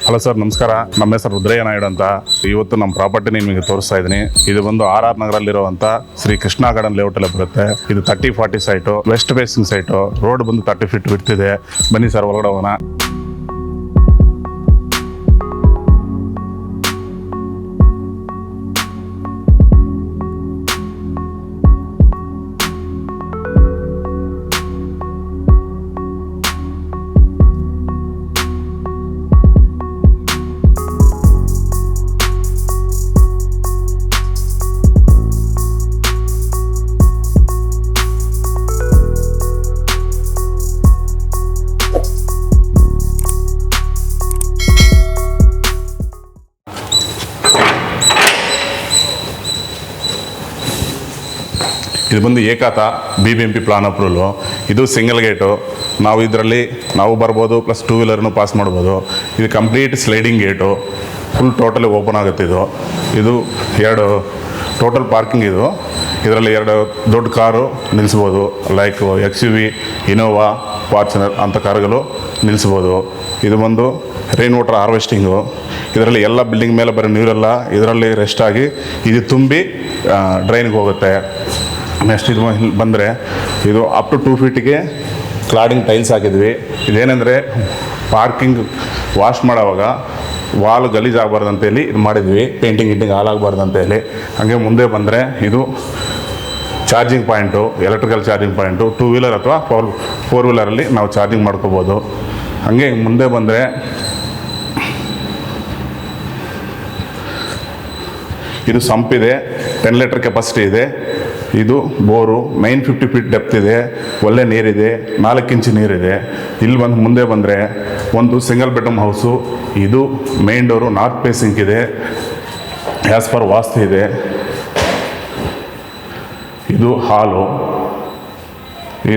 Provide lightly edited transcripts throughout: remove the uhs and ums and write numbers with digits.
Hello sir, ನಮಸ್ಕಾರ. ನಮ್ಮ ಹೆಸರು ರುದ್ರಯ್ಯ ನಾಯ್ಡು ಅಂತ. ಇವತ್ತು ನಮ್ಮ ಪ್ರಾಪರ್ಟಿ ನಿಮಗೆ ತೋರಿಸ್ತಾ ಇದ್ದೀನಿ. ಇದು ಬಂದು RR ನಗರಲ್ಲಿರುವಂಥ ಶ್ರೀ ಕೃಷ್ಣ ಗಾರ್ಡನ್ ಲೇಔಟಲ್ಲಿ ಬರುತ್ತೆ. ಇದು 30-40 site, west facing site. Road ಬಂದು 30 ಫೀಟ್ ಬಿಡ್ತಿದೆ. ಬನ್ನಿ ಸರ್, ಒಳಗಡೆ ಹೋಗೋಣ. ಇದು ಬಂದು ಏಕಾತ BBMP ಪ್ಲಾನ್ ಅಪ್ರೂವಲು. ಇದು ಸಿಂಗಲ್ ಗೇಟು. ನಾವು ಬರ್ಬೋದು, ಪ್ಲಸ್ 2 ವೀಲರ್ನು ಪಾಸ್ ಮಾಡ್ಬೋದು. ಇದು complete sliding gate, full totally open ಆಗುತ್ತೆ. ಇದು 2 ಟೋಟಲ್ ಪಾರ್ಕಿಂಗ್. ಇದರಲ್ಲಿ 2 ದೊಡ್ಡ ಕಾರು ನಿಲ್ಲಿಸ್ಬೋದು, ಲೈಕ್ XUV, ಇನೋವಾ, ಫಾರ್ಚುನರ್ ಅಂಥ ಕಾರುಗಳು ನಿಲ್ಲಿಸ್ಬೋದು. ಇದು ಬಂದು ರೈನ್ ವಾಟರ್ ಹಾರ್ವೆಸ್ಟಿಂಗು. ಇದರಲ್ಲಿ ಎಲ್ಲ ಬಿಲ್ಡಿಂಗ್ ಮೇಲೆ ಬರೋ ನೀರೆಲ್ಲ ಇದರಲ್ಲಿ ರೆಸ್ಟ್ ಆಗಿ ಇದು ತುಂಬಿ ಡ್ರೈನ್ಗೆ ಹೋಗುತ್ತೆ. ನೆಕ್ಸ್ಟ್ ಇದು ಬಂದರೆ ಇದು ಅಪ್ ಟು 2 ಫೀಟಿಗೆ ಕ್ಲಾಡಿಂಗ್ ಟೈಲ್ಸ್ ಹಾಕಿದ್ವಿ. ಇದೇನೆಂದರೆ ಪಾರ್ಕಿಂಗ್ ವಾಶ್ ಮಾಡೋವಾಗ ವಾಲ್ ಗಲೀಜು ಆಗಬಾರ್ದು ಅಂತೇಳಿ ಇದು ಮಾಡಿದ್ವಿ. ಪೇಂಟಿಂಗ್ ಹಾಳಾಗಬಾರ್ದು ಅಂತೇಳಿ. ಹಾಗೆ ಮುಂದೆ ಬಂದರೆ ಇದು charging point, electrical charging point. 2 wheeler ಅಥವಾ 4 ವೀಲರಲ್ಲಿ ನಾವು ಚಾರ್ಜಿಂಗ್ ಮಾಡ್ಕೋಬೋದು. ಹಾಗೆ ಮುಂದೆ ಬಂದರೆ ಇದು ಸಂಪಿದೆ, 10 ಲೀಟರ್ ಕೆಪಾಸಿಟಿ ಇದೆ. ಇದು ಬೋರು, 950 ಫೀಟ್ ಡೆಪ್ತ್ ಇದೆ. ಒಳ್ಳೆ ನೀರಿದೆ, 4 ಇಂಚು ನೀರಿದೆ. ಇಲ್ಲಿ ಮುಂದೆ ಬಂದರೆ ಒಂದು ಸಿಂಗಲ್ ಬೆಡ್ರೂಮ್ ಹೌಸು. ಇದು ಮೇನ್ ಡೋರು ನಾರ್ತ್ ಫೇಸಿಂಗ್ ಇದೆ, ಆ್ಯಸ್ ಪರ್ ವಾಸ್ತು ಇದೆ. ಇದು ಹಾಲು,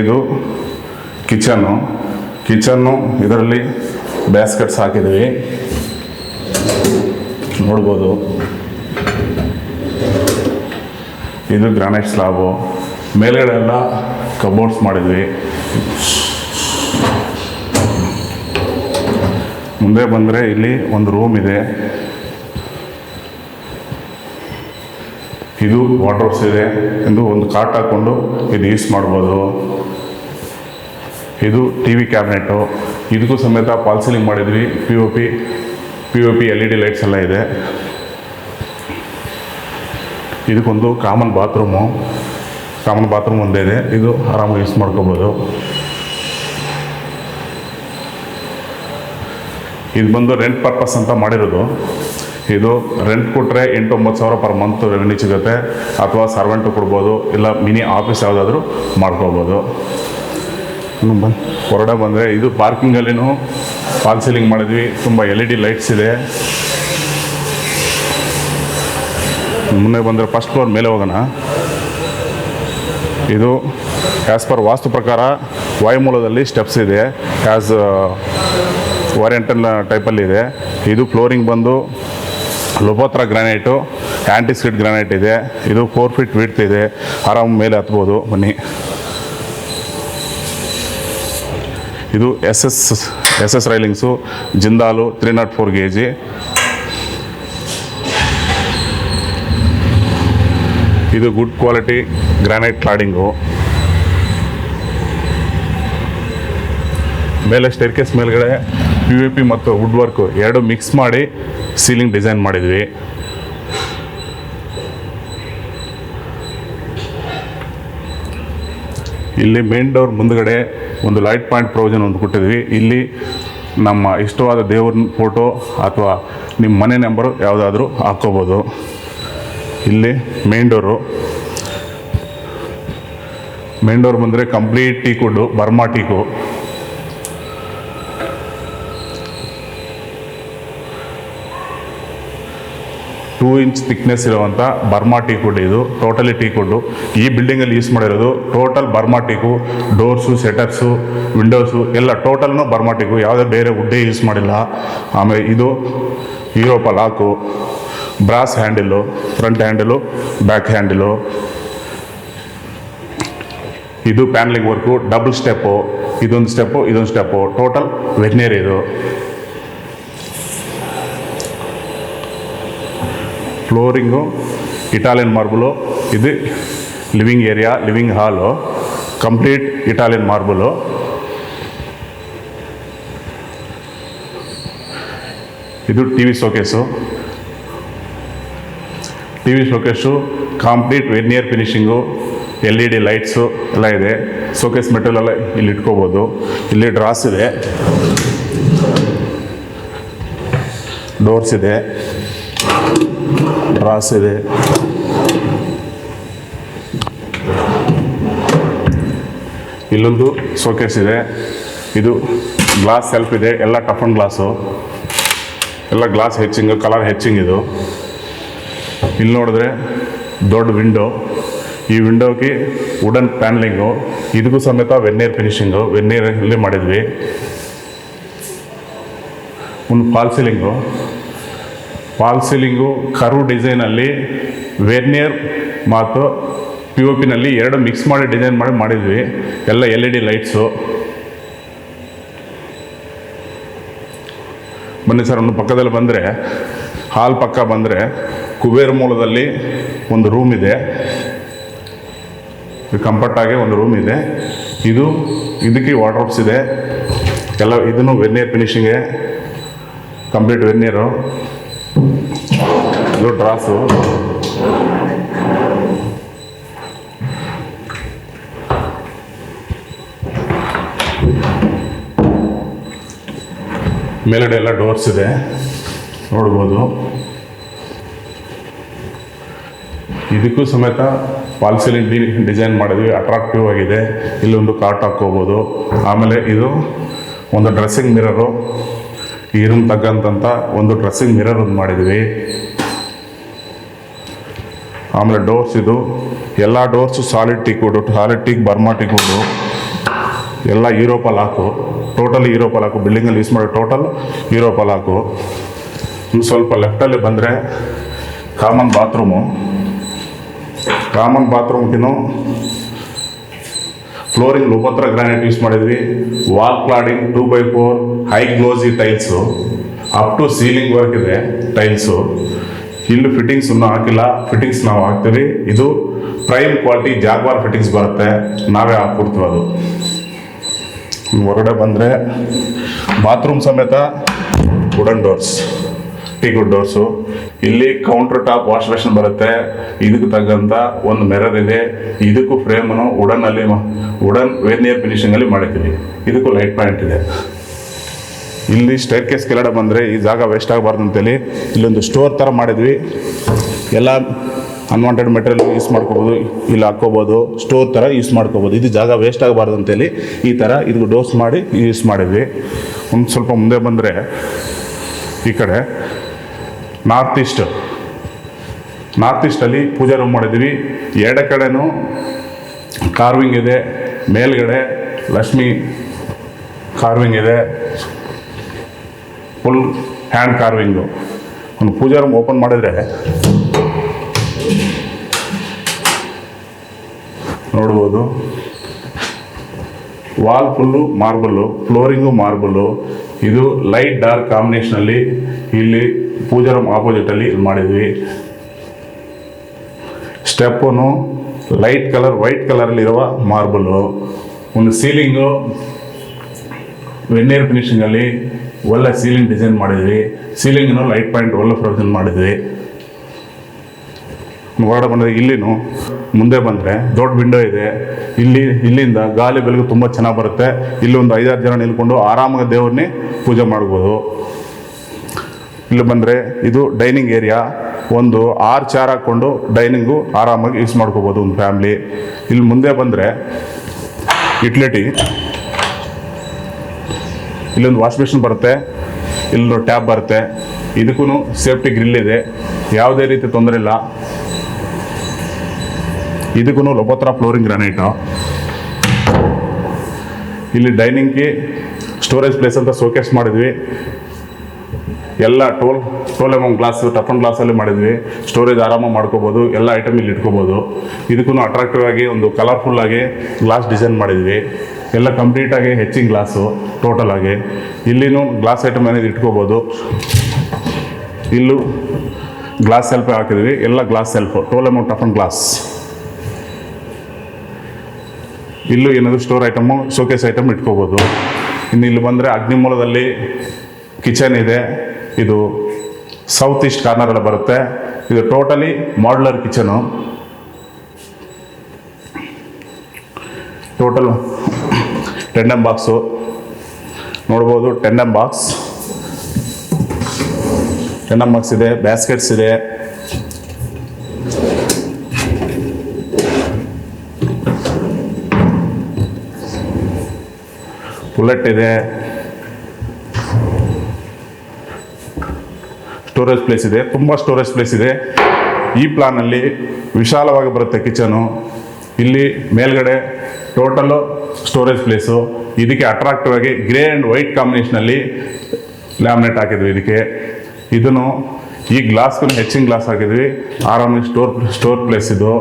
ಇದು ಕಿಚನ್ನು. ಇದರಲ್ಲಿ ಬ್ಯಾಸ್ಕೆಟ್ಸ್ ಹಾಕಿದ್ವಿ, ನೋಡ್ಬೋದು. ಇದು ಗ್ರಾನೈಟ್ ಸ್ಲಾಬು. ಮೇಲ್ಗಡೆ ಎಲ್ಲ ಕಬೋರ್ಡ್ಸ್ ಮಾಡಿದ್ವಿ. ಮುಂದೆ ಬಂದರೆ ಇಲ್ಲಿ ಒಂದು ರೂಮ್ ಇದೆ. ಇದು ವಾರ್ಡ್ರೋಬ್ಸ್ ಇದೆ. ಇದು ಒಂದು ಕಾಟ್ ಹಾಕ್ಕೊಂಡು ಇದು ಯೂಸ್ ಮಾಡ್ಬೋದು. ಇದು TV ಕ್ಯಾಬಿನೆಟು. ಇದಕ್ಕೂ ಸಮೇತ ಫಾಲ್ ಸೀಲಿಂಗ್ ಮಾಡಿದ್ವಿ. POP LED ಲೈಟ್ಸ್ ಎಲ್ಲ ಇದೆ. ಇದಕ್ಕೊಂದು ಕಾಮನ್ ಬಾತ್ರೂಮು ಒಂದೇ ಇದೆ. ಇದು ಆರಾಮಾಗಿ ಯೂಸ್ ಮಾಡ್ಕೋಬೋದು. ಇದು ಬಂದು ರೆಂಟ್ ಪರ್ಪಸ್ ಅಂತ ಮಾಡಿರೋದು. ಇದು ರೆಂಟ್ ಕೊಟ್ಟರೆ 8-9 ಸಾವಿರ ಪರ್ ಮಂತ್ ರೆವೆನ್ಯೂ ಸಿಗುತ್ತೆ. ಅಥವಾ ಸರ್ವೆಂಟು ಕೊಡ್ಬೋದು, ಇಲ್ಲ ಮಿನಿ ಆಫೀಸ್ ಯಾವುದಾದ್ರೂ ಮಾಡ್ಕೋಬೋದು. ಹೊರಗಡೆ ಬಂದರೆ ಇದು ಪಾರ್ಕಿಂಗಲ್ಲಿನೂ ಫಾಲ್ ಸೀಲಿಂಗ್ ಮಾಡಿದ್ವಿ. ತುಂಬ LED ಲೈಟ್ಸ್ ಇದೆ. ಮುಂದೆ ಬಂದರೆ ಫಸ್ಟ್ ಫ್ಲೋರ್ ಮೇಲೆ ಹೋಗೋಣ. ಇದು ಆ್ಯಸ್ ಪರ್ ವಾಸ್ತು ಪ್ರಕಾರ ವಾಯುಮೂಲದಲ್ಲಿ ಸ್ಟೆಪ್ಸ್ ಇದೆ, ಆ್ಯಸ್ ಓರಿಯೆಂಟಲ್ ಟೈಪಲ್ಲಿ ಇದೆ. ಇದು ಫ್ಲೋರಿಂಗ್ ಬಂದು ಲೋಪೋತ್ರ ಗ್ರಾನೈಟು, ಆ್ಯಂಟಿಸ್ಕಿಡ್ ಗ್ರಾನೈಟ್ ಇದೆ. ಇದು 4 ಫೀಟ್ ವಿಡ್ತ್ ಇದೆ. ಆರಾಮ ಮೇಲೆ ಹತ್ಬೋದು. ಬನ್ನಿ. ಇದು SS ರೈಲಿಂಗ್ಸು, ಜಿಂದಾಲು 304 kg. ಇದು ಗುಡ್ ಕ್ವಾಲಿಟಿ ಗ್ರಾನೈಟ್ ಕ್ಲಾಡಿಂಗು. ಮೇಲೆ ಸ್ಟೇರ್ಕೇಸ್ ಮೇಲ್ಗಡೆ POP ಮತ್ತು ವುಡ್ ವರ್ಕು 2 ಮಿಕ್ಸ್ ಮಾಡಿ ಸೀಲಿಂಗ್ ಡಿಸೈನ್ ಮಾಡಿದ್ವಿ. ಇಲ್ಲಿ ಮೇನ್ ಡೋರ್ ಮುಂದ್ಗಡೆ ಒಂದು ಲೈಟ್ ಪಾಯಿಂಟ್ ಪ್ರೊವಿಷನ್ ಒಂದು ಕೊಟ್ಟಿದ್ವಿ. ಇಲ್ಲಿ ನಮ್ಮ ಇಷ್ಟವಾದ ದೇವ್ರ ಫೋಟೋ ಅಥವಾ ನಿಮ್ಮ ಮನೆ ನಂಬರು ಯಾವುದಾದ್ರೂ ಹಾಕ್ಕೋಬೋದು. ಇಲ್ಲಿ ಮೇನ್ ಡೋರು ಬಂದರೆ complete teakwood, Burma teak. Two inch thickness ಇರುವಂಥ ಬರ್ಮಾ ಟೀಕುಡ್. ಇದು ಟೋಟಲಿ ಟೀಕುಡ್ಡು. ಈ ಬಿಲ್ಡಿಂಗಲ್ಲಿ ಯೂಸ್ ಮಾಡಿರೋದು total Burma teak. Doors, shutters, windows ಎಲ್ಲ ಟೋಟಲ್ನು ಬರ್ಮಾ ಟೀಕು. ಯಾವುದೇ ಬೇರೆ ವುಡ್ಡೇ ಯೂಸ್ ಮಾಡಿಲ್ಲ. ಆಮೇಲೆ ಇದು Europa lock, brass handle, front handle, back handle. ಇದು ಪ್ಯಾನಲಿಂಗ್ ವರ್ಕು, ಡಬಲ್ ಸ್ಟೆಪ್ಪು, ಇದೊಂದು ಸ್ಟೆಪ್ಪು, ಟೋಟಲ್ ವೆಟ್ನೇರಿ ಇದು. Flooring Italian marble. ಇದು living area, living hall, complete Italian marble. ಇದು T V showcase. T V showcase complete veneer finishing, LED lights ಎಲ್ಲ ಇದೆ. Showcase material ಎಲ್ಲ ಇಲ್ಲಿ ಇಟ್ಕೋಬೋದು. ಇಲ್ಲಿ ಡ್ರಾಸ್ ಇದೆ, ಡೋರ್ಸ್ ಇದೆ, ಡ್ರಾಸ್ ಇದೆ. ಇಲ್ಲೊಂದು ಶೋಕೇಸ್ ಇದೆ. ಇದು ಗ್ಲಾಸ್ ಸೆಲ್ಫ್ ಇದೆ, ಎಲ್ಲ ಟಫ್ ಅಂಡ್ ಗ್ಲಾಸು, ಎಲ್ಲ ಗ್ಲಾಸ್ ಹೆಚ್ಚಿಂಗ್, ಕಲರ್ ಹೆಚ್ಚಿಂಗ್. ಇದು ಇಲ್ಲಿ ನೋಡಿದ್ರೆ ದೊಡ್ಡ ವಿಂಡೋ. ಈ ವಿಂಡೋಗೆ ವುಡನ್ ಪ್ಯಾನಲಿಂಗು, ಇದಕ್ಕೂ ಸಮೇತ ವೆರ್ನಿಯರ್ ಫಿನಿಷಿಂಗು, ವೆರ್ನಿಯರಲ್ಲಿ ಮಾಡಿದ್ವಿ. ಒಂದು ಫಾಲ್ ಸೀಲಿಂಗು ಕರ್ವ್ ಡಿಸೈನಲ್ಲಿ ವೆರ್ನಿಯರ್ ಮತ್ತು POPನಲ್ಲಿ ಎರಡು ಮಿಕ್ಸ್ ಮಾಡಿ ಡಿಸೈನ್ ಮಾಡಿದ್ವಿ. ಎಲ್ಲ LED ಲೈಟ್ಸು. ಬನ್ನಿ ಸರ್, ಒಂದು ಪಕ್ಕದಲ್ಲಿ ಬಂದರೆ, ಹಾಲ್ ಪಕ್ಕ ಬಂದರೆ ಕುಬೇರ ಮೂಲದಲ್ಲಿ ಒಂದು ರೂಮ್ ಇದೆ. ಕಂಫರ್ಟಾಗಿ ಒಂದು ರೂಮ್ ಇದೆ. ಇದಕ್ಕೆ ವಾರ್ಡ್ರೋಬ್ಸ್ ಇದೆ ಎಲ್ಲ. ಇದನ್ನು ವೆರ್ನಿಯರ್ ಫಿನಿಷಿಂಗೆ, ಕಂಪ್ಲೀಟ್ ವೆರ್ನಿಯರು. ಇದು ಡ್ರಾಸು. ಮೇಲ್ಗಡೆ ಎಲ್ಲ ಡೋರ್ಸ್ ಇದೆ, ನೋಡ್ಬೋದು. ಇದಕ್ಕೂ ಸಮೇತ ಫಾಲ್ ಸೀಲಿಂಗ್ ಡಿಸೈನ್ ಮಾಡಿದ್ವಿ, ಅಟ್ರಾಕ್ಟಿವ್ ಆಗಿದೆ. ಇಲ್ಲೊಂದು ಕಾಟ್ ಹಾಕ್ಕೋಬೋದು. ಆಮೇಲೆ ಇದು ಒಂದು ಡ್ರೆಸ್ಸಿಂಗ್ ಮಿರರು, ಈ ರೂಮ್ ತಕ್ಕಂಥ ಒಂದು ಡ್ರೆಸ್ಸಿಂಗ್ ಮಿರರ್ ಒಂದು ಮಾಡಿದ್ವಿ. ಆಮೇಲೆ ಡೋರ್ಸ್, ಇದು ಎಲ್ಲ ಡೋರ್ಸು ಸಾಲಿಡ್ ಟೀಕ್ ಬರ್ಮಾ ಟೀಕ್ವುಡ್ಡು, ಎಲ್ಲ ಯೂರೋಪಲ್ ಹಾಕು, ಟೋಟಲ್ ಯೂರೋಪಲ್ ಹಾಕು. ಬಿಲ್ಡಿಂಗಲ್ಲಿ ಯೂಸ್ ಮಾಡೋ ಟೋಟಲ್ ಯೂರೋಪಲ್ ಹಾಕು. ಇನ್ನು ಸ್ವಲ್ಪ ಲೆಫ್ಟಲ್ಲಿ ಬಂದರೆ ಕಾಮನ್ ಬಾತ್ರೂಮ್ಗಿನ್ನೂ ಫ್ಲೋರಿಂಗ್ ಲೋಪತ್ರ ಗ್ರಾನೈಟ್ ಯೂಸ್ ಮಾಡಿದ್ವಿ. Wall cladding 2x4 high glossy tiles, up to ceiling work ಇದೆ ಟೈಲ್ಸು. ಇಲ್ಲಿ ಫಿಟ್ಟಿಂಗ್ಸ್ ಇನ್ನೂ ಹಾಕಿಲ್ಲ, ಫಿಟ್ಟಿಂಗ್ಸ್ ನಾವು ಹಾಕ್ತೀವಿ. ಇದು ಪ್ರೈಮ್ ಕ್ವಾಲಿಟಿ ಜಾಗ್ವಾರ್ ಫಿಟ್ಟಿಂಗ್ಸ್ ಬರುತ್ತೆ, ನಾವೇ ಹಾಕ್ಕೊಡ್ತೀವಿ. ಅದು ಹೊರಗಡೆ ಬಂದರೆ ಬಾತ್ರೂಮ್ ಸಮೇತ ವುಡನ್ ಡೋರ್ಸ್, ಟೀಕ್ವುಡ್ ಡೋರ್ಸು. ಇಲ್ಲಿ ಕೌಂಟರ್ ಟಾಪ್ ವಾಶ್ ಬೇಸಿನ್ ಬರುತ್ತೆ. ಇದಕ್ಕೆ ತಕ್ಕಂಥ ಒಂದು ಮಿರರ್ ಇದೆ. ಇದಕ್ಕೂ ಫ್ರೇಮನ್ನು ವುಡನ್ ವೆರ್ನಿಯರ್ ಫಿನಿಷಿಂಗಲ್ಲಿ ಮಾಡಿದ್ದೀವಿ. ಇದಕ್ಕೂ ಲೈಟ್ ಪಾಯಿಂಟ್ ಇದೆ. ಇಲ್ಲಿ ಸ್ಟೇರ್ ಕೇಸ್ ಕೆಳಗಡೆ ಬಂದರೆ ಈ ಜಾಗ ವೇಸ್ಟ್ ಆಗಬಾರ್ದು ಅಂತೇಳಿ ಇಲ್ಲೊಂದು ಸ್ಟೋರ್ ಥರ ಮಾಡಿದ್ವಿ. ಎಲ್ಲ ಅನ್ವಾಂಟೆಡ್ ಮೆಟೀರಿಯಲ್ ಯೂಸ್ ಮಾಡ್ಕೋಬೋದು, ಇಲ್ಲಿ ಹಾಕ್ಕೋಬೋದು, ಸ್ಟೋರ್ ಥರ ಯೂಸ್ ಮಾಡ್ಕೋಬೋದು. ಇದು ಜಾಗ ವೇಸ್ಟ್ ಆಗಬಾರ್ದು ಅಂತೇಳಿ ಈ ಥರ ಇದಕ್ಕೆ ಡೋರ್ಸ್ ಮಾಡಿ ಯೂಸ್ ಮಾಡಿದ್ವಿ. ಒಂದು ಸ್ವಲ್ಪ ಮುಂದೆ ಬಂದರೆ ಈ ಕಡೆ ನಾರ್ತ್ ಈಸ್ಟಲ್ಲಿ ಪೂಜಾ ರೂಮ್ ಮಾಡಿದ್ವಿ. ಎರಡು ಕಡೆನೂ ಕಾರ್ವಿಂಗ್ ಇದೆ. ಮೇಲ್ಗಡೆ ಲಕ್ಷ್ಮಿ ಕಾರ್ವಿಂಗ್ ಇದೆ, ಫುಲ್ ಹ್ಯಾಂಡ್ ಕಾರ್ವಿಂಗು. ಒಂದು ಪೂಜಾ ರೂಮ್ ಓಪನ್ ಮಾಡಿದರೆ ನೋಡ್ಬೋದು. Wall full marble, flooring marble. ಇದು ಲೈಟ್ ಡಾರ್ಕ್ ಕಾಂಬಿನೇಷನಲ್ಲಿ ಇಲ್ಲಿ ಪೂಜಾ ರೂಮ್ ಆಪೋಸಿಟಲ್ಲಿ ಇಲ್ಲಿ ಮಾಡಿದ್ವಿ. ಸ್ಟೆಪ್ಪನು ಲೈಟ್ ಕಲರ್, ವೈಟ್ ಕಲರಲ್ಲಿರುವ ಮಾರ್ಬಲ್ಲು. ಒಂದು ಸೀಲಿಂಗು ವೆರ್ನಿಯರ್ ಫಿನಿಷಿಂಗಲ್ಲಿ ಒಳ್ಳೆ ಸೀಲಿಂಗ್ ಡಿಸೈನ್ ಮಾಡಿದ್ವಿ. ಸೀಲಿಂಗನ್ನು ಲೈಟ್ ಪಾಯಿಂಟ್ ಒಳ್ಳೆ ಪ್ರೊವಿಷನ್ ಮಾಡಿದ್ವಿ. ಹೊರಗಡೆ ಬಂದರೆ ಇಲ್ಲಿನೂ ಮುಂದೆ ಬಂದರೆ ದೊಡ್ಡ ವಿಂಡೋ ಇದೆ. ಇಲ್ಲಿಂದ ಗಾಳಿ ಬೆಳಕು ತುಂಬ ಚೆನ್ನಾಗಿ ಬರುತ್ತೆ. ಇಲ್ಲಿ ಒಂದು 5-6 ಜನ ನಿಲ್ಕೊಂಡು ಆರಾಮಾಗಿ ದೇವ್ರನ್ನೇ ಪೂಜೆ ಮಾಡ್ಬೋದು. ಇಲ್ಲಿ ಬಂದರೆ ಇದು ಡೈನಿಂಗ್ ಏರಿಯಾ. ಒಂದು 6 ಚೇರ್ ಹಾಕ್ಕೊಂಡು ಡೈನಿಂಗು ಆರಾಮಾಗಿ ಯೂಸ್ ಮಾಡ್ಕೋಬೋದು ಒಂದು ಫ್ಯಾಮ್ಲಿ. ಇಲ್ಲಿ ಮುಂದೆ ಬಂದರೆ ಯುಟಿಲಿಟಿ, ಇಲ್ಲೊಂದು ವಾಶ್ ಬೇಸಿನ್ ಬರುತ್ತೆ, ಇಲ್ಲೊಂದು ಟ್ಯಾಪ್ ಬರುತ್ತೆ. ಇದಕ್ಕೂ ಸೇಫ್ಟಿ ಗ್ರಿಲ್ ಇದೆ, ಯಾವುದೇ ರೀತಿ ತೊಂದರೆ ಇಲ್ಲ. ಇದಕ್ಕೂ ಲೋಪತ್ರ ಫ್ಲೋರಿಂಗ್ ಗ್ರಾನೈಟು. ಇಲ್ಲಿ ಡೈನಿಂಗ್ಗೆ ಸ್ಟೋರೇಜ್ ಪ್ಲೇಸ್ ಅಂತ ಶೋಕೇಸ್ ಮಾಡಿದ್ವಿ. ಎಲ್ಲ ಟೋಲ್ ಎಮೌಂಟ್ ಗ್ಲಾಸ್, ಟಫ್ ಅಂಡ್ ಗ್ಲಾಸಲ್ಲಿ ಮಾಡಿದ್ವಿ. ಸ್ಟೋರೇಜ್ ಆರಾಮಾಗಿ ಮಾಡ್ಕೋಬೋದು, ಎಲ್ಲ ಐಟಮ್ ಇಲ್ಲಿ ಇಟ್ಕೋಬೋದು. ಇದಕ್ಕೂ ಅಟ್ರಾಕ್ಟಿವ್ ಆಗಿ ಒಂದು ಕಲರ್ಫುಲ್ ಆಗಿ ಗ್ಲಾಸ್ ಡಿಸೈನ್ ಮಾಡಿದ್ವಿ. ಎಲ್ಲ ಕಂಪ್ಲೀಟಾಗಿ ಹೆಚ್ಚಿಂಗ್ ಗ್ಲಾಸು ಟೋಟಲ್ ಆಗಿ. ಇಲ್ಲಿನೂ ಗ್ಲಾಸ್ ಐಟಮ್ ಏನಿದೆ ಇಟ್ಕೋಬೋದು. ಇಲ್ಲೂ ಗ್ಲಾಸ್ ಸೆಲ್ಫ್ ಹಾಕಿದ್ವಿ, ಎಲ್ಲ glass self, toll toughen glass. ಇಲ್ಲೂ ಏನಾದರೂ ಸ್ಟೋರ್ ಐಟಮು, ಶೋಕೇಸ್ ಐಟಮ್ ಇಟ್ಕೋಬೋದು. ಇನ್ನು ಇಲ್ಲಿ ಬಂದರೆ ಅಗ್ನಿಮೂಲದಲ್ಲಿ ಕಿಚನ್ ಇದೆ. ಇದು ಸೌತ್ ಈಸ್ಟ್ ಕಾರ್ನರಲ್ಲಿ ಬರುತ್ತೆ. ಇದು totally modular kitchen. Total tandem box ನೋಡ್ಬೋದು. ಟೆಂಡಮ್ ಬಾಕ್ಸ್ ಇದೆ, ಬ್ಯಾಸ್ಕೆಟ್ಸ್ ಇದೆ. ಬುಲೆಟ್ ಇದೆ. ಸ್ಟೋರೇಜ್ ಪ್ಲೇಸ್ ಇದೆ, ತುಂಬ ಸ್ಟೋರೇಜ್ ಪ್ಲೇಸ್ ಇದೆ. ಈ ಪ್ಲಾನಲ್ಲಿ ವಿಶಾಲವಾಗಿ ಬರುತ್ತೆ ಕಿಚನು. ಇಲ್ಲಿ ಮೇಲ್ಗಡೆ ಟೋಟಲು ಸ್ಟೋರೇಜ್ ಪ್ಲೇಸು. ಇದಕ್ಕೆ ಅಟ್ರಾಕ್ಟಿವ್ ಆಗಿ ಗ್ರೇ ಆ್ಯಂಡ್ ವೈಟ್ ಕಾಂಬಿನೇಷನಲ್ಲಿ ಲ್ಯಾಮಿನೇಟ್ ಹಾಕಿದ್ವಿ ಇದಕ್ಕೆ. ಇದನ್ನು ಈ ಗ್ಲಾಸ್ಗೂ ಹೆಚ್ಚಿನ ಗ್ಲಾಸ್ ಹಾಕಿದ್ವಿ, ಆರಾಮಾಗಿ ಸ್ಟೋರ್ ಪ್ಲೇಸ್ ಇದು.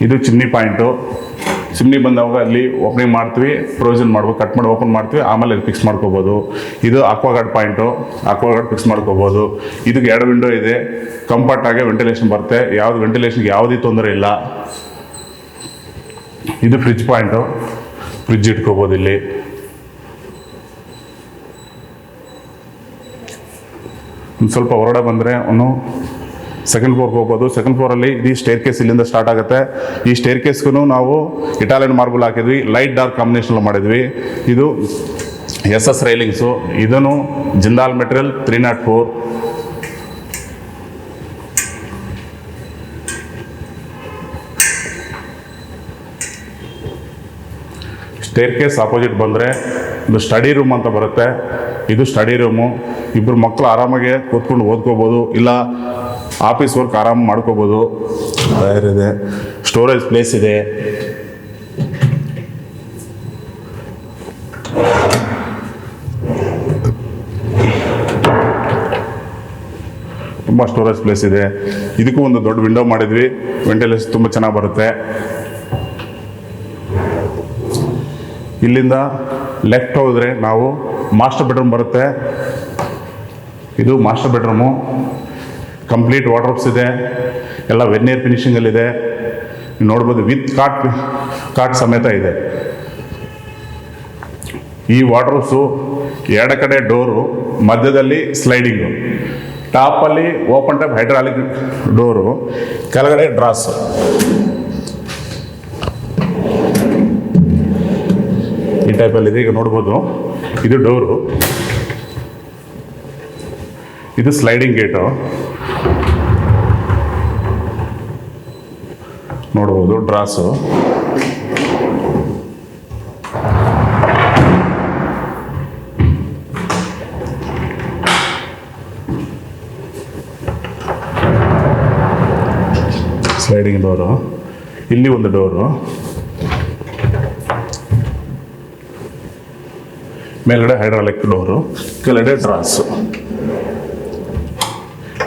ಇದು ಚಿಮ್ನಿ ಪಾಯಿಂಟು. ಚಿಮ್ನಿ ಬಂದಾಗ ಅಲ್ಲಿ ಓಪನಿಂಗ್ ಮಾಡ್ತೀವಿ, ಪ್ರೊವಿಷನ್ ಮಾಡ್ಬೋದು, ಕಟ್ ಮಾಡಿ ಓಪನ್ ಮಾಡ್ತೀವಿ, ಆಮೇಲೆ ಇದು ಫಿಕ್ಸ್ ಮಾಡ್ಕೋಬೋದು. ಇದು ಅಕ್ವಾಗಾರ್ಡ್ ಪಾಯಿಂಟು, ಅಕ್ವಾಗಾರ್ಡ್ ಫಿಕ್ಸ್ ಮಾಡ್ಕೋಬೋದು. ಇದಕ್ಕೆ 2 ವಿಂಡೋ ಇದೆ, ಕಂಫರ್ಟಾಗಿ ವೆಂಟಿಲೇಷನ್ ಬರುತ್ತೆ, ಯಾವುದು ವೆಂಟಿಲೇಷನ್ಗೆ ಯಾವುದೇ ತೊಂದರೆ ಇಲ್ಲ. ಇದು ಫ್ರಿಜ್ ಪಾಯಿಂಟು, ಫ್ರಿಜ್ ಇಟ್ಕೋಬೋದು ಇಲ್ಲಿ. ಒಂದು ಸ್ವಲ್ಪ ಹೊರಗಡೆ ಬಂದರೆ ಅವನು ಸೆಕೆಂಡ್ ಫ್ಲೋರ್ಗೆ ಹೋಗ್ಬೋದು. ಸೆಕೆಂಡ್ ಫ್ಲೋರಲ್ಲಿ ಈ ಸ್ಟೇರ್ ಕೇಸ್ ಇಲ್ಲಿಂದ ಸ್ಟಾರ್ಟ್ ಆಗುತ್ತೆ. ಈ ಸ್ಟೇರ್ ಕೇಸ್ಗೂ ನಾವು ಇಟಾಲಿಯನ್ ಮಾರ್ಬಲ್ ಹಾಕಿದ್ವಿ, ಲೈಟ್ ಡಾರ್ಕ್ ಕಾಂಬಿನೇಷನ್ ಮಾಡಿದ್ವಿ. ಇದು SS ರೈಲಿಂಗ್ಸು. ಇದನ್ನು Jindal material 304. Stair case opposite ಬಂದರೆ ಒಂದು ಸ್ಟಡಿ ರೂಮ್ ಅಂತ ಬರುತ್ತೆ. ಇದು ಸ್ಟಡಿ ರೂಮು. ಇಬ್ಬರು ಮಕ್ಕಳು ಆರಾಮಾಗಿ ಕೂತ್ಕೊಂಡು ಓದ್ಕೋಬೋದು, ಇಲ್ಲ ಆಫೀಸ್ ವರ್ಕ್ ಆರಾಮ ಮಾಡ್ಕೋಬೋದು. ಇದೆ, ಸ್ಟೋರೇಜ್ ಪ್ಲೇಸ್ ಇದೆ. ತುಂಬ ಸ್ಟೋರೇಜ್ ಪ್ಲೇಸ್ ಇದೆ. ಇದಕ್ಕೂ ಒಂದು ದೊಡ್ಡ ವಿಂಡೋ ಮಾಡಿದ್ವಿ, ವೆಂಟಿಲೇಷನ್ ತುಂಬ ಚೆನ್ನಾಗಿ ಬರುತ್ತೆ. ಇಲ್ಲಿಂದ ಲೆಫ್ಟ್ ಹೋದರೆ ನಾವು ಮಾಸ್ಟರ್ ಬೆಡ್ರೂಮ್ ಬರುತ್ತೆ. ಇದು ಮಾಸ್ಟರ್ ಬೆಡ್ರೂಮು. ಕಂಪ್ಲೀಟ್ ವಾರ್ಡ್ರೋಬ್ಸ್ ಇದೆ, ಎಲ್ಲ ವೆನ್ನಿಯರ್ ಫಿನಿಷಿಂಗಲ್ಲಿದೆ. ನೋಡ್ಬೋದು, ವಿತ್ ಕಾಟ್ ಸಮೇತ ಇದೆ. ಈ ವಾರ್ಡ್ರೋಬ್ಸು 2 ಕಡೆ ಡೋರು, ಮಧ್ಯದಲ್ಲಿ ಸ್ಲೈಡಿಂಗು, ಟಾಪಲ್ಲಿ ಓಪನ್ ಟೈಪ್ ಹೈಡ್ರಾಲಿಕ್ ಡೋರು, ಕೆಳಗಡೆ ಡ್ರಾಸು. ಈ ಟೈಪಲ್ಲಿದೆ. ಈಗ ನೋಡ್ಬೋದು, ಇದು ಡೋರು, ಇದು ಸ್ಲೈಡಿಂಗ್ ಗೇಟು. ನೋಡ್ಬೋದು, ಡ್ರಾಸು. Sliding door. ಇಲ್ಲಿ ಒಂದು ಡೋರು, ಮೇಲ್ಗಡೆ ಹೈಡ್ರಾಲಿಕ್ ಡೋರು, ಕೆಳಗಡೆ ಡ್ರಾಸು.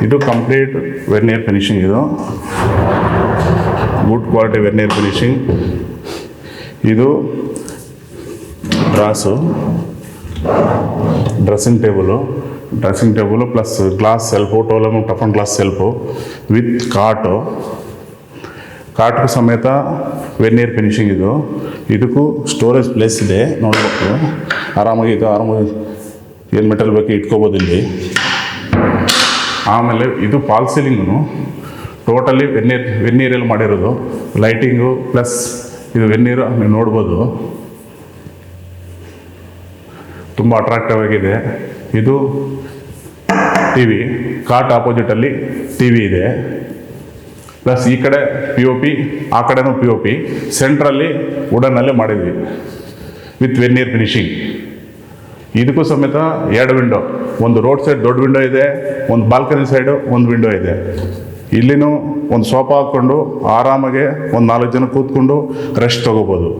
ಇದು ಕಂಪ್ಲೀಟ್ ವೆರ್ನಿಯರ್ ಫಿನಿಷಿಂಗ್. ಇದು ಗುಡ್ ಕ್ವಾಲಿಟಿ ವೆರ್ನಿಯರ್ ಫಿನಿಷಿಂಗ್. ಇದು drawers, dressing table plus glass shelf, ಟೋಲಮ್ ಟಫನ್ ಗ್ಲಾಸ್ ಸೆಲ್ಫು ವಿತ್ ಕಾಟು ಸಮೇತ ವೆರ್ನಿಯರ್ ಫಿನಿಷಿಂಗ್. ಇದಕ್ಕೂ ಸ್ಟೋರೇಜ್ ಪ್ಲೇಸ್ ಇದೆ. ನೋಡ್ಬೇಕು, ಆರಾಮಾಗಿ ಏನು ಮೆಟಲ್ ಬೇಕು ಇಟ್ಕೋಬೋದು ಇಲ್ಲಿ. ಆಮೇಲೆ ಇದು ಫಾಲ್ ಸೀಲಿಂಗು ಟೋಟಲಿ ವೆನ್ನಿಯರಲ್ಲಿ ಮಾಡಿರೋದು. ಲೈಟಿಂಗು ಪ್ಲಸ್ ಇದು ವೆನ್ನಿಯರು ನೀವು ನೋಡ್ಬೋದು, ತುಂಬ ಅಟ್ರಾಕ್ಟಿವ್ ಆಗಿದೆ. ಇದು ಟಿ ವಿ, ಕಾಟ್ ಆಪೋಸಿಟಲ್ಲಿ ಟಿ ವಿ ಇದೆ. ಪ್ಲಸ್ ಈ ಕಡೆ POP, ಆ ಕಡೆನೂ POP. ಸೆಂಟ್ರಲ್ಲಿ ವುಡನ್ನಲ್ಲಿ ಮಾಡಿದ್ವಿ ವಿತ್ ವೆನ್ನಿಯರ್ ಫಿನಿಷಿಂಗ್. ಇದಕ್ಕೂ ಸಮೇತ 2 ವಿಂಡೋ, ಒಂದು ರೋಡ್ ಸೈಡ್ ದೊಡ್ಡ ವಿಂಡೋ ಇದೆ, ಒಂದು ಬಾಲ್ಕನಿ ಸೈಡು ಒಂದು ವಿಂಡೋ ಇದೆ. ಇಲ್ಲಿನೂ ಒಂದು ಸೋಫಾ ಹಾಕ್ಕೊಂಡು ಆರಾಮಾಗೆ ಒಂದು 4 ಜನ ಕೂತ್ಕೊಂಡು ರೆಸ್ಟ್ ತೊಗೋಬೋದು.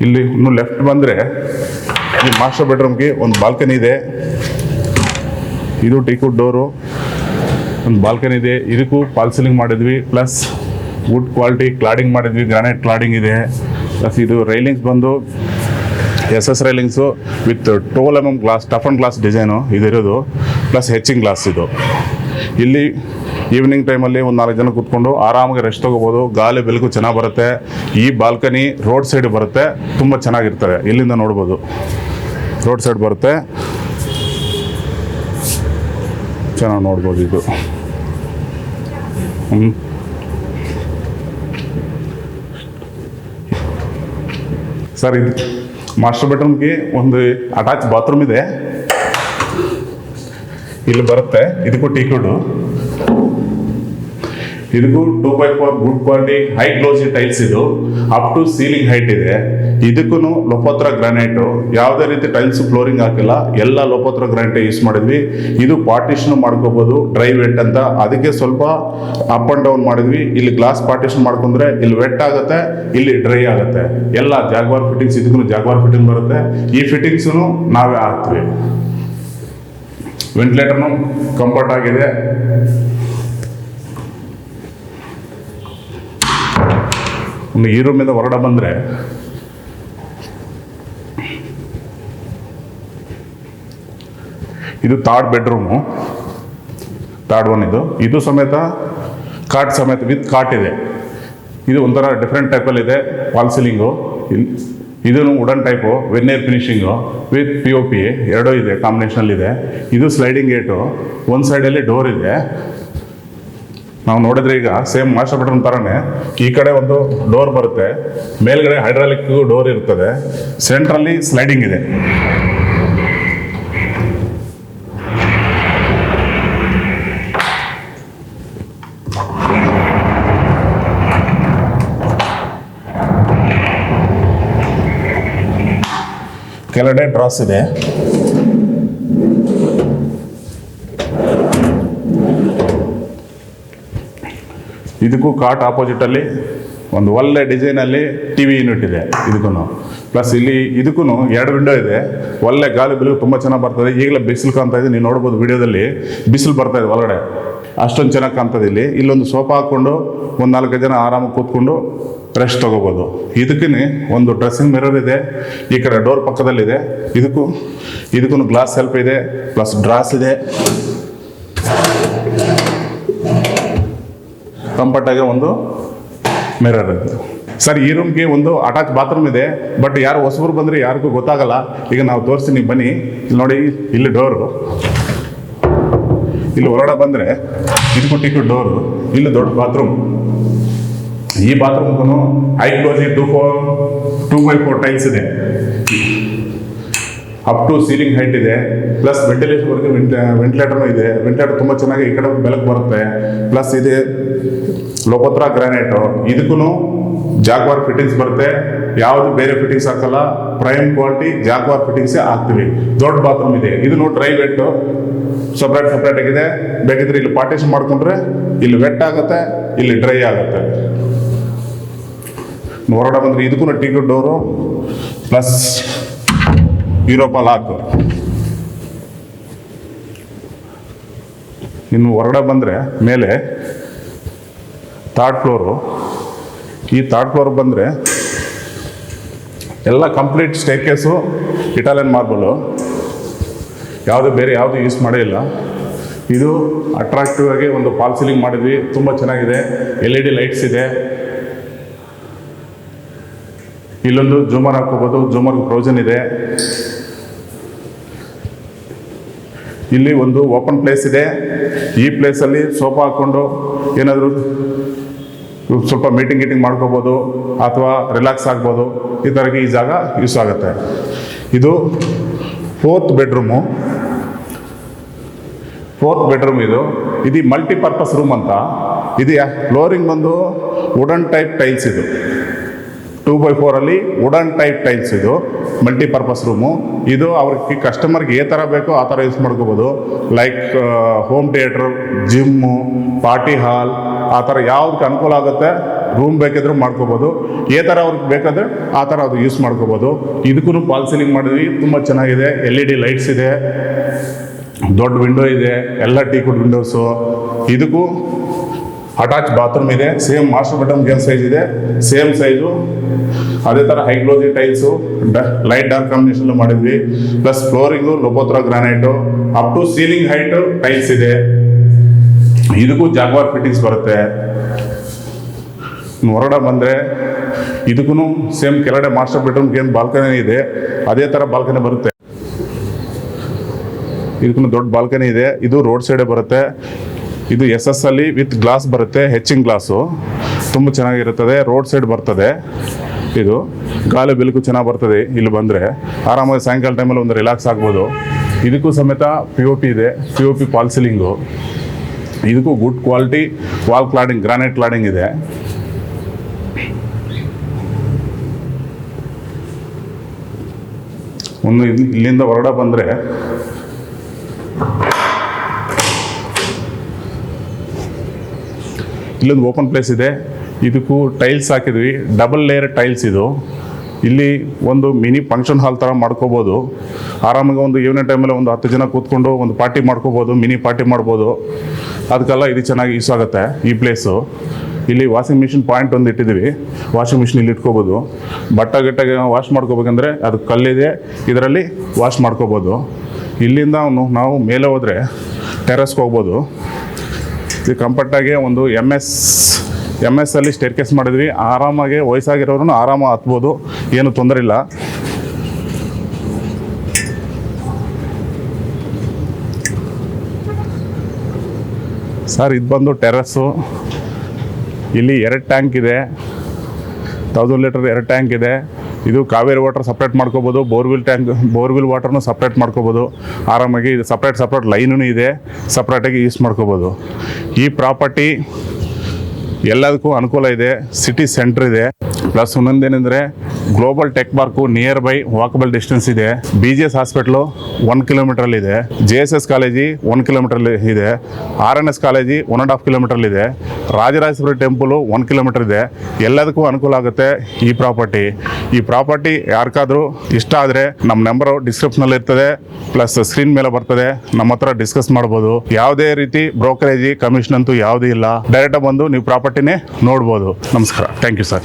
ಇಲ್ಲಿ ಇನ್ನು ಲೆಫ್ಟ್ ಬಂದರೆ ಈ ಮಾಸ್ಟರ್ ಬೆಡ್ರೂಮ್ಗೆ ಒಂದು ಬಾಲ್ಕನಿ ಇದೆ. ಇದು ಟೀಕುಡ್ ಡೋರು, ಒಂದು ಬಾಲ್ಕನಿ ಇದೆ. ಇದಕ್ಕೂ ಫಾಲ್ ಸೀಲಿಂಗ್ ಮಾಡಿದ್ವಿ, ಪ್ಲಸ್ ವುಡ್ ಕ್ವಾಲಿಟಿ ಕ್ಲಾಡಿಂಗ್ ಮಾಡಿದ್ವಿ, ಗ್ರಾನೈಟ್ ಕ್ಲಾಡಿಂಗ್ ಇದೆ. ಪ್ಲಸ್ ಇದು ರೈಲಿಂಗ್ಸ್ ಬಂದು SS railings with 12 mm glass tough and glass design ಇದಿರೋದು, ಪ್ಲಸ್ ಹೆಚ್ಚಿಂಗ್ ಗ್ಲಾಸ್ ಇದು. ಇಲ್ಲಿ ಈವ್ನಿಂಗ್ ಟೈಮಲ್ಲಿ ಒಂದು 4 ಜನ ಕೂತ್ಕೊಂಡು ಆರಾಮಾಗಿ ರೆಸ್ಟ್ ತೊಗೋಬೋದು. ಗಾಳಿ ಬೆಳಕು ಚೆನ್ನಾಗಿ ಬರುತ್ತೆ. ಈ ಬಾಲ್ಕನಿ ರೋಡ್ ಸೈಡ್ ಬರುತ್ತೆ, ತುಂಬ ಚೆನ್ನಾಗಿರ್ತದೆ. ಇಲ್ಲಿಂದ ನೋಡ್ಬೋದು, ರೋಡ್ ಸೈಡ್ ಬರುತ್ತೆ, ಚೆನ್ನಾಗಿ ನೋಡ್ಬೋದು ಇದು. ಸರ್, ಇದು ಮಾಸ್ಟರ್ ಬೆಡ್ರೂಮ್ಗೆ ಒಂದು ಅಟ್ಯಾಚ್ ಬಾತ್ರೂಮ್ ಇದೆ, ಇಲ್ಲಿ ಬರುತ್ತೆ. ಇದಕ್ಕೂ ಟೀಕುಡು, ಇದಕ್ಕೂ 2x4 good quality high glossy tiles. ಇದು ಅಪ್ ಟು ಸೀಲಿಂಗ್ ಹೈಟ್ ಇದೆ. ಇದಕ್ಕೂ ಲೋಪೋತ್ರ ಗ್ರಾನೈಟು, ಯಾವುದೇ ರೀತಿ ಟೈಲ್ಸ್ ಫ್ಲೋರಿಂಗ್ ಹಾಕಿಲ್ಲ, ಎಲ್ಲ ಲೋಪೋತ್ರ ಗ್ರಾನೈಟ್ ಯೂಸ್ ಮಾಡಿದ್ವಿ. ಇದು ಪಾರ್ಟಿಷನ್ ಮಾಡ್ಕೋಬಹುದು, ಡ್ರೈ ವೆಟ್ ಅಂತ. ಅದಕ್ಕೆ ಸ್ವಲ್ಪ ಅಪ್ ಅಂಡ್ ಡೌನ್ ಮಾಡಿದ್ವಿ. ಇಲ್ಲಿ ಗ್ಲಾಸ್ ಪಾರ್ಟಿಷನ್ ಮಾಡ್ಕೊಂಡ್ರೆ ಇಲ್ಲಿ ವೆಟ್ ಆಗುತ್ತೆ, ಇಲ್ಲಿ ಡ್ರೈ ಆಗುತ್ತೆ. ಎಲ್ಲ ಜಾಗ್ವಾರ್ ಫಿಟ್ಟಿಂಗ್ಸ್, ಇದಕ್ಕೂ ಜಾಗ್ವಾರ್ ಫಿಟ್ಟಿಂಗ್ ಬರುತ್ತೆ. ಈ ಫಿಟ್ಟಿಂಗ್ಸು ನಾವೇ ಹಾಕ್ತೀವಿ. ವೆಂಟಿಲೇಟರ್ನು ಕಂಫರ್ಟ್ ಆಗಿದೆ. ಈ ರೂಮಿಂದ ಹೊರಗಡೆ ಬಂದರೆ ಇದು ಥರ್ಡ್ ಬೆಡ್ರೂಮು, ಥರ್ಡ್ ಒನ್. ಇದು ಸಮೇತ ಕಾಟ್ ಸಮೇತ ವಿತ್ ಕಾಟ್ ಇದೆ. ಇದು ಒಂಥರ ಡಿಫ್ರೆಂಟ್ ಟೈಪಲ್ಲಿ ಇದೆ. ಫಾಲ್ ಸೀಲಿಂಗು, ಇದೂ ವುಡನ್ ಟೈಪು, ವೆನ್ನೇರ್ ಫಿನಿಶಿಂಗು ವಿತ್ POP ಎರಡೂ ಇದೆ, ಕಾಂಬಿನೇಷನಲ್ಲಿದೆ. ಇದು ಸ್ಲೈಡಿಂಗ್ ಗೇಟು, ಒಂದು ಸೈಡಲ್ಲಿ ಡೋರ್ ಇದೆ. ನಾವು ನೋಡಿದ್ರೆ ಈಗ ಸೇಮ್ ಮಾಸ್ಟರ್ ಬೆಡ್ರೂಮ್ ಥರನೇ ಈ ಕಡೆ ಒಂದು ಡೋರ್ ಬರುತ್ತೆ, ಮೇಲ್ಗಡೆ ಹೈಡ್ರಾಲಿಕ್ ಡೋರ್ ಇರ್ತದೆ, ಸೆಂಟ್ರಲ್ಲಿ ಸ್ಲೈಡಿಂಗ್ ಇದೆ. ಕೆಳಗಡೆ ಡ್ರಾಸ್ ಇದೆ. ಇದಕ್ಕೂ ಕಾಟ್ ಆಪೋಸಿಟಲ್ಲಿ ಒಂದು ಒಳ್ಳೆ ಡಿಸೈನಲ್ಲಿ TV ಯೂನಿಟ್ ಇದೆ ಇದಕ್ಕೂ. ಪ್ಲಸ್ ಇಲ್ಲಿ ಇದಕ್ಕೂ 2 ವಿಂಡೋ ಇದೆ. ಒಳ್ಳೆ ಗಾಳಿ ಬೆಳಕು ತುಂಬ ಚೆನ್ನಾಗಿ ಬರ್ತದೆ. ಈಗಲೇ ಬಿಸಿಲು ಕಾಣ್ತಾ ಇದೆ, ನೀವು ನೋಡ್ಬೋದು ವಿಡಿಯೋದಲ್ಲಿ ಬಿಸಿಲು ಬರ್ತಾ ಇದೆ ಒಳಗಡೆ, ಅಷ್ಟೊಂದು ಚೆನ್ನಾಗಿ ಕಾಣ್ತದೆ. ಇಲ್ಲೊಂದು ಸೋಫಾ ಹಾಕ್ಕೊಂಡು ಒಂದು 4 ಜನ ಆರಾಮಾಗಿ ಕೂತ್ಕೊಂಡು ರೆಸ್ಟ್ ತೊಗೋಬೋದು. ಇದಕ್ಕೇ ಒಂದು ಡ್ರೆಸ್ಸಿಂಗ್ ಮಿರರ್ ಇದೆ, ಈ ಕಡೆ ಡೋರ್ ಪಕ್ಕದಲ್ಲಿದೆ. ಇದಕ್ಕೂ ಗ್ಲಾಸ್ ಹೆಲ್ಪ್ ಇದೆ, ಪ್ಲಸ್ ಡ್ರಾಸ್ ಇದೆ. ಕಂಫರ್ಟಾಗಿ ಒಂದು ಮಿರರ್ ಇದೆ. ಸರ್, ಈ ರೂಮ್ಗೆ ಒಂದು ಅಟ್ಯಾಚ್ ಬಾತ್ರೂಮ್ ಇದೆ. ಬಟ್ ಯಾರು ಹೊಸಬರು ಬಂದರೆ ಯಾರಿಗೂ ಗೊತ್ತಾಗಲ್ಲ. ಈಗ ನಾವು ತೋರಿಸ್ತೀನಿ, ಬನ್ನಿ. ಇಲ್ಲಿ ನೋಡಿ, ಇಲ್ಲಿ ಡೋರು, ಇಲ್ಲಿ ಹೊರಗಡೆ ಬಂದರೆ ಇದಕ್ಕೂ ಟಿಕೆಟ್ ಡೋರು, ಇಲ್ಲಿ ದೊಡ್ಡ ಬಾತ್ರೂಮ್. ಈ ಬಾತ್ರೂಮ್ಗೂ ಹೈ ಕ್ಲೋಸಿ 2x4 ಟೈಲ್ಸ್ ಇದೆ, ಅಪ್ ಟು ಸೀಲಿಂಗ್ ಹೈಟ್ ಇದೆ. ಪ್ಲಸ್ ವೆಂಟಿಲೇಷನ್ವರೆಗೆ ವೆಂಟಿಲೇಟರ್ನೂ ಇದೆ. ವೆಂಟಿಲೇಟರ್ ತುಂಬ ಚೆನ್ನಾಗಿ ಈ ಕಡೆ ಬೆಳಕು ಬರುತ್ತೆ. ಪ್ಲಸ್ ಇದೆ ಲೋಪೋತ್ರ ಗ್ರಾನೈಟು. ಇದಕ್ಕೂ ಜಾಗ್ವಾರ್ ಫಿಟ್ಟಿಂಗ್ಸ್ ಬರುತ್ತೆ, ಯಾವುದು ಬೇರೆ ಫಿಟ್ಟಿಂಗ್ಸ್ ಹಾಕಲ್ಲ. ಪ್ರೈಮ್ ಕ್ವಾಲಿಟಿ ಜಾಗ್ವಾರ್ ಫಿಟ್ಟಿಂಗ್ಸೇ ಹಾಕ್ತೀವಿ. ದೊಡ್ಡ ಬಾತ್ರೂಮ್ ಇದೆ. ಇದನ್ನು ಡ್ರೈ ವೆಟ್ಟು ಸಪ್ರೇಟ್ ಆಗಿದೆ. ಬೇಕಿದ್ರೆ ಇಲ್ಲಿ ಪಾರ್ಟಿಷನ್ ಮಾಡ್ಕೊಂಡ್ರೆ ಇಲ್ಲಿ ವೆಟ್ ಆಗುತ್ತೆ, ಇಲ್ಲಿ ಡ್ರೈ ಆಗುತ್ತೆ. ಹೊರಗಡೆ ಬಂದರೆ ಇದಕ್ಕೂ ticket door plus Europe lock. ಇನ್ನು ಹೊರಗಡೆ ಬಂದರೆ ಮೇಲೆ ಥರ್ಡ್ ಫ್ಲೋರು. ಈ ಥರ್ಡ್ ಫ್ಲೋರ್ ಬಂದರೆ ಎಲ್ಲ ಕಂಪ್ಲೀಟ್ ಸ್ಟೇರ್ಕೇಸು ಇಟಾಲಿಯನ್ ಮಾರ್ಬಲು, ಬೇರೆ ಯಾವುದು ಯೂಸ್ ಮಾಡೇ ಇಲ್ಲ. ಇದು ಅಟ್ರಾಕ್ಟಿವ್ ಆಗಿ ಒಂದು ಫಾಲ್ ಸೀಲಿಂಗ್ ಮಾಡಿದ್ವಿ, ತುಂಬ ಚೆನ್ನಾಗಿದೆ. LED ಲೈಟ್ಸ್ ಇದೆ. ಇಲ್ಲೊಂದು ಜೂಮರ್ ಹಾಕೋಬೋದು, ಜೂಮರ್ಗೆ ಪ್ರೊವಿಷನ್ ಇದೆ. ಇಲ್ಲಿ ಒಂದು ಓಪನ್ ಪ್ಲೇಸ್ ಇದೆ. ಈ ಪ್ಲೇಸಲ್ಲಿ ಸೋಫಾ ಹಾಕ್ಕೊಂಡು ಏನಾದರೂ ಸ್ವಲ್ಪ ಮೀಟಿಂಗ್ ಮಾಡ್ಕೋಬೋದು ಅಥವಾ ರಿಲ್ಯಾಕ್ಸ್ ಆಗ್ಬೋದು. ಈ ಥರಕ್ಕೆ ಈ ಜಾಗ ಯೂಸ್ ಆಗುತ್ತೆ. ಇದು ಫೋರ್ತ್ ಬೆಡ್ರೂಮು. ಇದು ಮಲ್ಟಿಪರ್ಪಸ್ ರೂಮ್ ಅಂತ. ಇದು ಫ್ಲೋರಿಂಗ್ ಬಂದು ವುಡನ್ ಟೈಪ್ ಟೈಲ್ಸ್. ಇದು 2x4 ಅಲ್ಲಿ ವುಡನ್ ಟೈಪ್ ಟೈಲ್ಸ್. ಇದು ಮಲ್ಟಿಪರ್ಪಸ್ ರೂಮು. ಇದು ಅವ್ರಿಗೆ ಕಸ್ಟಮರ್ಗೆ ಯಾವ ಥರ ಬೇಕೋ ಆ ಥರ ಯೂಸ್ ಮಾಡ್ಕೋಬೋದು. Like home theatre, gym, party hall, ಆ ಥರ ಯಾವುದಕ್ಕೆ ಅನುಕೂಲ ಆಗುತ್ತೆ ರೂಮ್ ಬೇಕಿದ್ರೂ ಮಾಡ್ಕೋಬೋದು. ಯಾವ ಥರ ಅವ್ರಿಗೆ ಬೇಕಾದರೆ ಆ ಥರ ಅದು ಯೂಸ್ ಮಾಡ್ಕೋಬೋದು. ಇದಕ್ಕೂ ಫಾಲ್ ಸೀಲಿಂಗ್ ಮಾಡಿದ್ವಿ, ತುಂಬ ಚೆನ್ನಾಗಿದೆ. LED ಲೈಟ್ಸ್ ಇದೆ, ದೊಡ್ಡ ವಿಂಡೋ ಇದೆ, ಎಲ್ಲ ಟೀಕುಡ್ ವಿಂಡೋಸು. ಇದಕ್ಕೂ ಅಟ್ಯಾಚ್ ಬಾತ್ರೂಮ್ ಇದೆ. ಸೇಮ್ ಮಾಸ್ಟರ್ ಬೆಡ್ರೂಮ್ ಏನು ಸೈಜ್ ಇದೆ ಸೇಮ್ ಸೈಜು ಅದೇ ಥರ high glossy tiles light dark combination ಮಾಡಿದ್ವಿ. ಪ್ಲಸ್ ಫ್ಲೋರಿಂಗು ಲೊಬೋತ್ರಾ granite, up to ceiling height tiles ಇದೆ. ಇದಕ್ಕೂ ಜಾಗ್ವಾರ್ ಫಿಟ್ಟಿಂಗ್ಸ್ ಬರುತ್ತೆ. ಹೊರಗಡೆ ಬಂದರೆ ಇದಕ್ಕೂ ಸೇಮ್ ಕೆಳಗಡೆ ಮಾಸ್ಟರ್ ಬೆಡ್ರೂಮ್ಗೆ ಏನು ಬಾಲ್ಕನಿ ಇದೆ ಅದೇ ಥರ ಬಾಲ್ಕನಿ ಬರುತ್ತೆ. ಇದಕ್ಕೂ ದೊಡ್ಡ ಬಾಲ್ಕನಿ ಇದೆ. ಇದು ರೋಡ್ ಸೈಡೇ ಬರುತ್ತೆ. ಇದು SS ಅಲ್ಲಿ ವಿತ್ ಗ್ಲಾಸ್ ಬರುತ್ತೆ, ಹೆಚ್ಚಿನ ಗ್ಲಾಸು, ತುಂಬ ಚೆನ್ನಾಗಿರುತ್ತದೆ. ರೋಡ್ ಸೈಡ್ ಬರ್ತದೆ. ಇದು ಗಾಳಿ ಬೆಳಕು ಚೆನ್ನಾಗಿ ಬರ್ತದೆ. ಇಲ್ಲಿ ಬಂದರೆ ಆರಾಮಾಗಿ ಸಾಯಂಕಾಲ ಟೈಮಲ್ಲಿ ಒಂದು ರಿಲ್ಯಾಕ್ಸ್ ಆಗ್ಬೋದು. ಇದಕ್ಕೂ ಸಮೇತ POP ಇದೆ, POP ಫಾಲ್ ಸೀಲಿಂಗು. ಇದಕ್ಕೂ good quality wall cladding, granite cladding ಇದೆ. ಒಂದು ಇಲ್ಲಿಂದ ಹೊರಗಡೆ ಬಂದರೆ ಇಲ್ಲೊಂದು ಓಪನ್ ಪ್ಲೇಸ್ ಇದೆ. ಇದಕ್ಕೂ ಟೈಲ್ಸ್ ಹಾಕಿದ್ವಿ, ಡಬಲ್ ಲೇಯರ್ ಟೈಲ್ಸ್ ಇದು. ಇಲ್ಲಿ ಒಂದು ಮಿನಿ ಫಂಕ್ಷನ್ ಹಾಲ್ ಥರ ಮಾಡ್ಕೋಬೋದು. ಆರಾಮಾಗಿ ಒಂದು ಈವ್ನಿಂಗ್ ಟೈಮಲ್ಲಿ ಒಂದು 10 ಜನ ಕೂತ್ಕೊಂಡು ಒಂದು ಪಾರ್ಟಿ ಮಾಡ್ಕೋಬೋದು, ಮಿನಿ ಪಾರ್ಟಿ ಮಾಡ್ಬೋದು. ಅದಕ್ಕೆಲ್ಲ ಇದು ಚೆನ್ನಾಗಿ ಯೂಸ್ ಆಗುತ್ತೆ ಈ ಪ್ಲೇಸು. ಇಲ್ಲಿ ವಾಷಿಂಗ್ ಮಿಷಿನ್ ಪಾಯಿಂಟ್ ಒಂದು ಇಟ್ಟಿದ್ದೀವಿ. ವಾಷಿಂಗ್ ಮಿಷಿನ್ ಇಲ್ಲಿ ಇಟ್ಕೋಬೋದು. ಬಟ್ಟೆಗೆ ವಾಶ್ ಮಾಡ್ಕೋಬೇಕಂದ್ರೆ ಅದು ಕಲ್ಲಿದೆ, ಇದರಲ್ಲಿ ವಾಶ್ ಮಾಡ್ಕೋಬೋದು. ಇಲ್ಲಿಂದ ನಾವು ಮೇಲೆ ಹೋದರೆ ಟೆರೆಸ್ಗೆ ಹೋಗ್ಬೋದು. ಇದು ಕಂಫರ್ಟಾಗಿ ಒಂದು MS ಅಲ್ಲಿ ಸ್ಟೇರ್ ಕೇಸ್ ಮಾಡಿದ್ವಿ. ಆರಾಮಾಗಿ ವಯಸ್ಸಾಗಿರೋರು ಆರಾಮಾಗಿ ಹತ್ಬೋದು, ಏನು ತೊಂದರೆ ಇಲ್ಲ. ಸರ್ ಇದು ಬಂದು ಟೆರೆಸ್ಸು. ಇಲ್ಲಿ 2 ಟ್ಯಾಂಕ್ ಇದೆ, 1000 ಲೀಟರ್ 2 ಟ್ಯಾಂಕ್ ಇದೆ. ಇದು ಕಾವೇರಿ ವಾಟರ್ ಸಪ್ರೇಟ್ ಮಾಡ್ಕೋಬೋದು, ಬೋರ್ವೆಲ್ ವಾಟರ್ನು ಸಪ್ರೇಟ್ ಮಾಡ್ಕೋಬೋದು ಆರಾಮಾಗಿ. ಇದು ಸಪ್ರೇಟ್ ಲೈನೂ ಇದೆ, ಸಪ್ರೇಟಾಗಿ ಯೂಸ್ ಮಾಡ್ಕೋಬೋದು. ಈ ಪ್ರಾಪರ್ಟಿ ಎಲ್ಲದಕ್ಕೂ ಅನುಕೂಲ ಇದೆ. ಸಿಟಿ ಸೆಂಟ್ರ್ ಇದೆ. ಪ್ಲಸ್ ಇನ್ನೊಂದೇನೆಂದರೆ global tech park near by walkable distance ಇದೆ. BGS ಹಾಸ್ಪಿಟ್ಲು 1 ಕಿಲೋಮೀಟ್ರಲ್ಲಿದೆ. JSS ಕಾಲೇಜಿ 1 ಕಿಲೋಮೀಟ್ರಲ್ಲಿ ಇದೆ. RNS ಕಾಲೇಜಿ 1.5 ಕಿಲೋಮೀಟ್ರಲ್ಲಿದೆ. ರಾಜರಾಜೇಶ್ವರಿ ಟೆಂಪಲು 1 ಕಿಲೋಮೀಟ್ರ್ ಇದೆ. ಎಲ್ಲದಕ್ಕೂ ಅನುಕೂಲ ಆಗುತ್ತೆ ಈ ಪ್ರಾಪರ್ಟಿ ಯಾರಿಗಾದ್ರೂ ಇಷ್ಟ ಆದರೆ ನಮ್ಮ ನಂಬರು ಡಿಸ್ಕ್ರಿಪ್ಷನಲ್ಲಿ ಇರ್ತದೆ, ಪ್ಲಸ್ ಸ್ಕ್ರೀನ್ ಮೇಲೆ ಬರ್ತದೆ. ನಮ್ಮ ಹತ್ರ ಡಿಸ್ಕಸ್ ಮಾಡ್ಬೋದು. ಯಾವುದೇ ರೀತಿ ಬ್ರೋಕರೇಜಿ ಕಮಿಷನ್ ಅಂತೂ ಯಾವುದೂ ಇಲ್ಲ. ಡೈರೆಕ್ಟಾಗಿ ಬಂದು ನೀವು ಪ್ರಾಪರ್ಟಿನೇ ನೋಡ್ಬೋದು. ನಮಸ್ಕಾರ. Thank you sir.